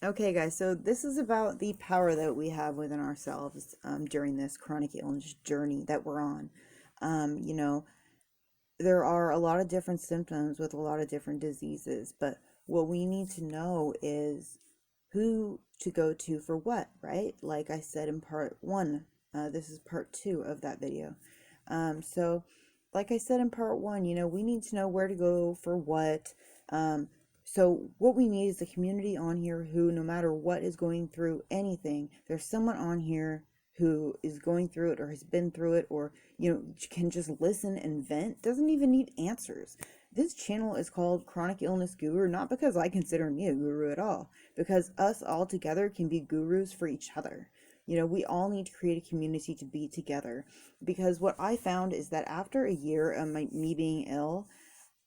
Okay, guys, so this is about the power that we have within ourselves during this chronic illness journey that we're on. You know, there are a lot of different symptoms with a lot of different diseases, but what we need to know is who to go to for what, right? Like I said in part one, this is part two of that video. So, like I said in part one, we need to know where to go for what. Um, so, what we need is a community on here who, no matter what is going through anything, there's someone on here who is going through it or has been through it or, can just listen and vent, doesn't even need answers. This channel is called Chronic Illness Guru, not because I consider me a guru at all, because us all together can be gurus for each other. We all need to create a community to be together. Because what I found is that after a year of me being ill,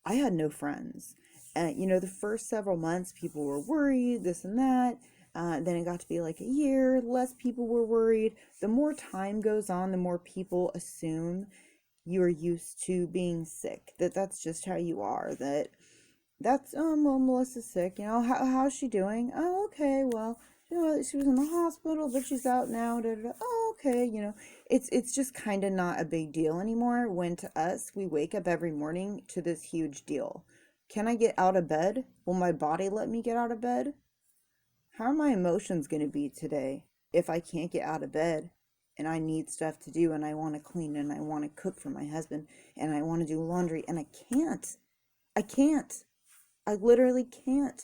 I had no friends. And, the first several months, people were worried, this and that. Then it got to be like a year, less people were worried. The more time goes on, the more people assume you're used to being sick, that's just how you are, that's well, Melissa's sick, how's she doing? Oh, okay, well, she was in the hospital, but she's out now. Da, da, da. Oh, okay, it's just kind of not a big deal anymore, when to us we wake up every morning to this huge deal. Can I get out of bed? Will my body let me get out of bed? How are my emotions going to be today if I can't get out of bed and I need stuff to do and I want to clean and I want to cook for my husband and I want to do laundry and I can't? I can't. I literally can't.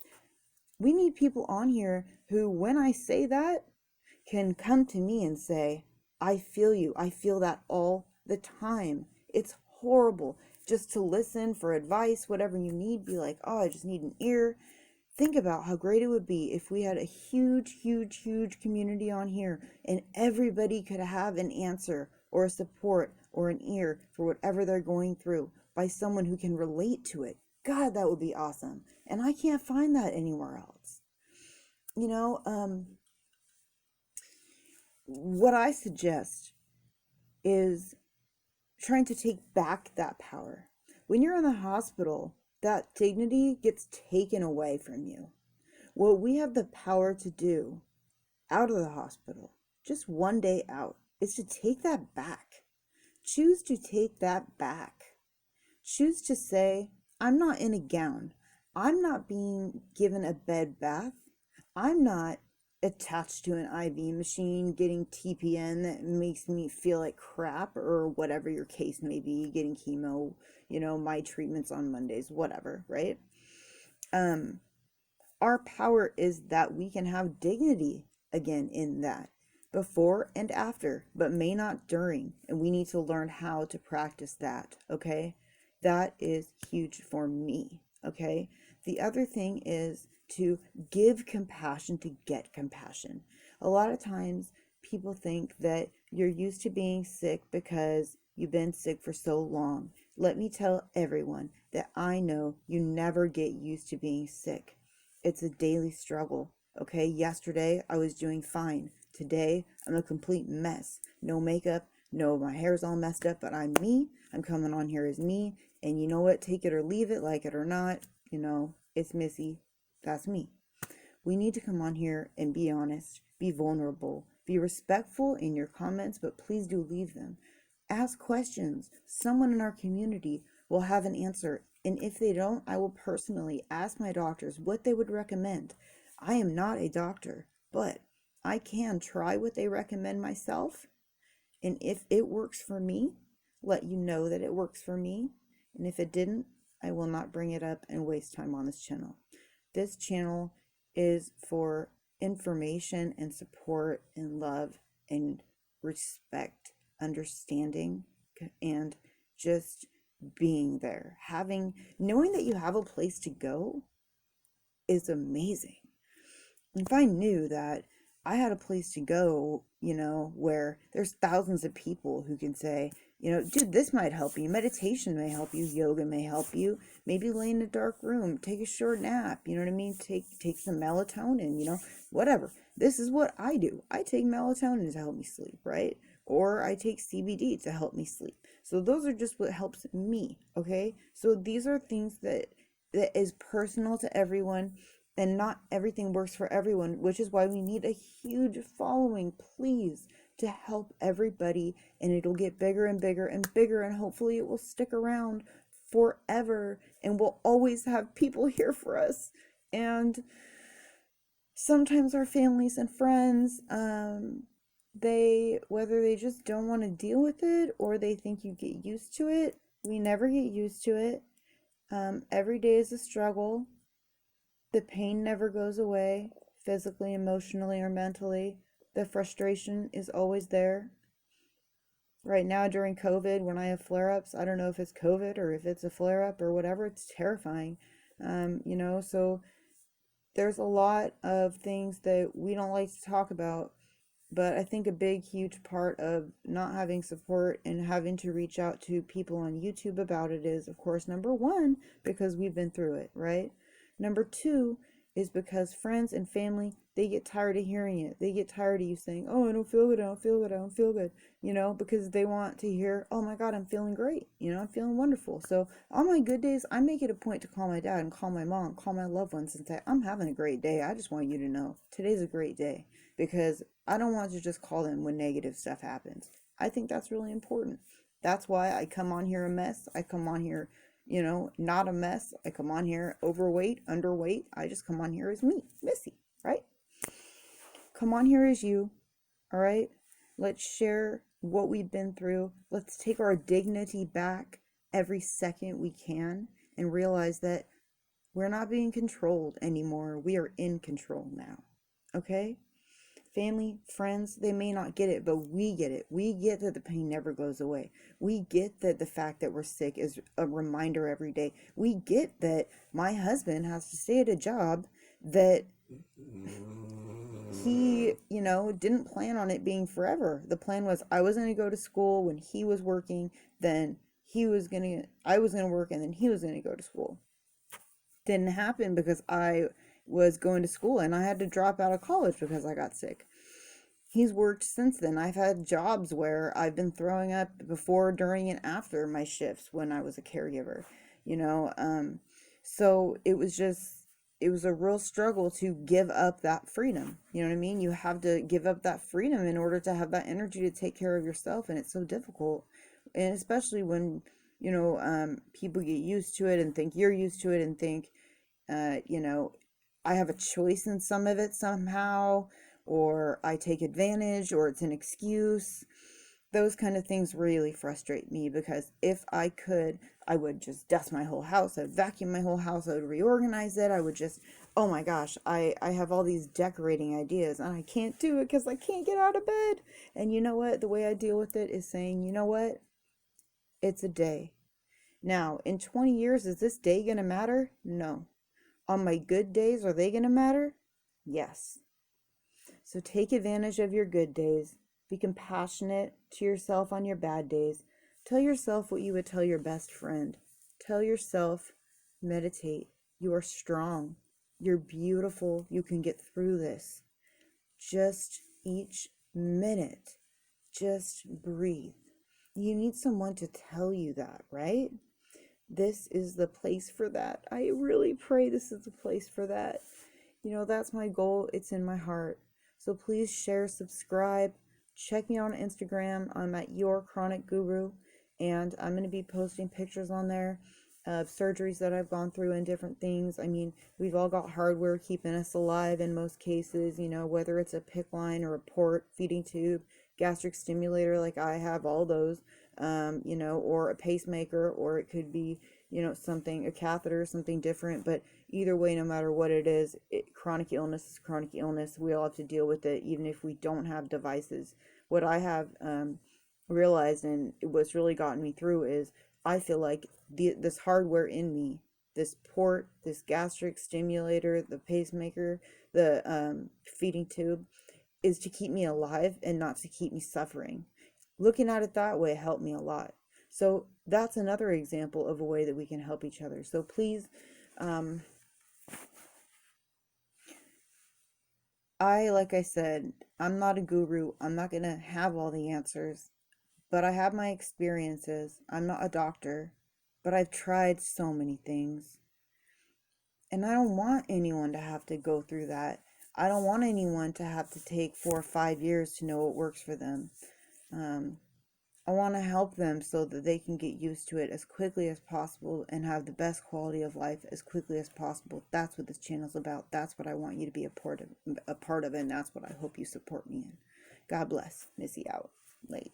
We need people on here who, when I say that, can come to me and say, I feel you. I feel that all the time. It's horrible just to listen for advice, whatever you need. Be like, oh, I just need an ear. Think about how great it would be if we had a huge, huge, huge community on here and everybody could have an answer or a support or an ear for whatever they're going through by someone who can relate to it. God, that would be awesome. And I can't find that anywhere else. You know, um, what I suggest is trying to take back that power. When you're in the hospital, that dignity gets taken away from you. What we have the power to do out of the hospital, just one day out, is to take that back. Choose to take that back. Choose to say, I'm not in a gown. I'm not being given a bed bath. I'm not attached to an IV machine getting TPN that makes me feel like crap, or whatever your case may be, getting chemo, my treatments on Mondays, whatever, right? Um, our power is that we can have dignity again in that, before and after, but may not during. And we need to learn how to practice that, okay? That is huge for me, okay? The other thing is to give compassion to get compassion. A lot of times people think that you're used to being sick because you've been sick for so long. Let me tell everyone that I know you never get used to being sick. It's a daily struggle. Okay, yesterday I was doing fine. Today I'm a complete mess. No makeup, no, my hair's all messed up, but I'm me. I'm coming on here as me. And you know what? Take it or leave it, like it or not. It's Missy. That's me. We need to come on here and be honest, be vulnerable, be respectful in your comments, but please do leave them. Ask questions. Someone in our community will have an answer. And if they don't, I will personally ask my doctors what they would recommend. I am not a doctor, but I can try what they recommend myself. And if it works for me, let you know that it works for me. And if it didn't, I will not bring it up and waste time on this channel. This channel is for information and support and love and respect, understanding, and just being there. Knowing that you have a place to go is amazing. If I knew that I had a place to go, where there's thousands of people who can say, dude, this might help you. Meditation may help you. Yoga may help you. Maybe lay in a dark room, take a short nap. You know what I mean? Take some melatonin. Whatever. This is what I do. I take melatonin to help me sleep, right? Or I take CBD to help me sleep. So those are just what helps me. Okay. So these are things that is personal to everyone. And not everything works for everyone, which is why we need a huge following, please, to help everybody. And it'll get bigger and bigger and bigger, and hopefully it will stick around forever, and we'll always have people here for us. And sometimes our families and friends, they, whether they just don't want to deal with it or they think you get used to it, we never get used to it. Every day is a struggle. The pain never goes away, physically, emotionally, or mentally. The frustration is always there. Right now, during COVID, when I have flare ups, I don't know if it's COVID or if it's a flare up or whatever, it's terrifying. So there's a lot of things that we don't like to talk about. But I think a big, huge part of not having support and having to reach out to people on YouTube about it is, of course, number one, because we've been through it, right? Number two is because friends and family, they get tired of hearing it. They get tired of you saying, oh, I don't feel good, I don't feel good, I don't feel good, because they want to hear, oh my God, I'm feeling great, I'm feeling wonderful. So on my good days, I make it a point to call my dad and call my mom, call my loved ones and say, I'm having a great day. I just want you to know today's a great day, because I don't want to just call them when negative stuff happens. I think that's really important. That's why I come on here a mess. I come on here, not a mess. I come on here overweight, underweight. I just come on here as me, Missy, right? Come on here as you, all right? Let's share what we've been through. Let's take our dignity back every second we can and realize that we're not being controlled anymore. We are in control now, okay? Family, friends, they may not get it, but we get it. We get that the pain never goes away. We get that the fact that we're sick is a reminder every day. We get that my husband has to stay at a job that he, didn't plan on it being forever. The plan was I was going to go to school when he was working, then I was going to work, and then he was going to go to school. Didn't happen because I was going to school and I had to drop out of college because I got sick. He's worked since then. I've had jobs where I've been throwing up before, during, and after my shifts when I was a caregiver, so it was a real struggle to give up that freedom. You know what I mean? You have to give up that freedom in order to have that energy to take care of yourself. And it's so difficult. And especially when, people get used to it and think you're used to it and think, I have a choice in some of it somehow, or I take advantage, or it's an excuse. Those kind of things really frustrate me, because if I could, I would just dust my whole house. I would vacuum my whole house. I would reorganize it. I would just, oh my gosh, I have all these decorating ideas and I can't do it because I can't get out of bed. And you know what? The way I deal with it is saying, you know what? It's a day. Now, in 20 years, is this day going to matter? No. On my good days, are they going to matter? Yes. So take advantage of your good days. Be compassionate to yourself on your bad days. Tell yourself what you would tell your best friend. Tell yourself, meditate. You are strong. You're beautiful. You can get through this. Just each minute, just breathe. You need someone to tell you that, right? This is the place for that. I really pray this is the place for that. That's my goal. It's in my heart. So please share, subscribe, check me out on Instagram. I'm at Your Chronic Guru, and I'm going to be posting pictures on there of surgeries that I've gone through and different things. I mean, we've all got hardware keeping us alive in most cases, whether it's a PICC line or a port, feeding tube, gastric stimulator like I have, all those, or a pacemaker, or it could be, a catheter, something different. But either way, no matter what it is, chronic illness is chronic illness. We all have to deal with it, even if we don't have devices. What I have realized, and what's really gotten me through, is I feel like this hardware in me, this port, this gastric stimulator, the pacemaker, the feeding tube, is to keep me alive and not to keep me suffering. Looking at it that way helped me a lot. So that's another example of a way that we can help each other. So please, like I said, I'm not a guru. I'm not going to have all the answers, but I have my experiences. I'm not a doctor, but I've tried so many things. And I don't want anyone to have to go through that. I don't want anyone to have to take 4 or 5 years to know what works for them. I want to help them so that they can get used to it as quickly as possible and have the best quality of life as quickly as possible. That's what this channel's about. That's what I want you to be a part of, and that's what I hope you support me in. God bless. Missy out. Late.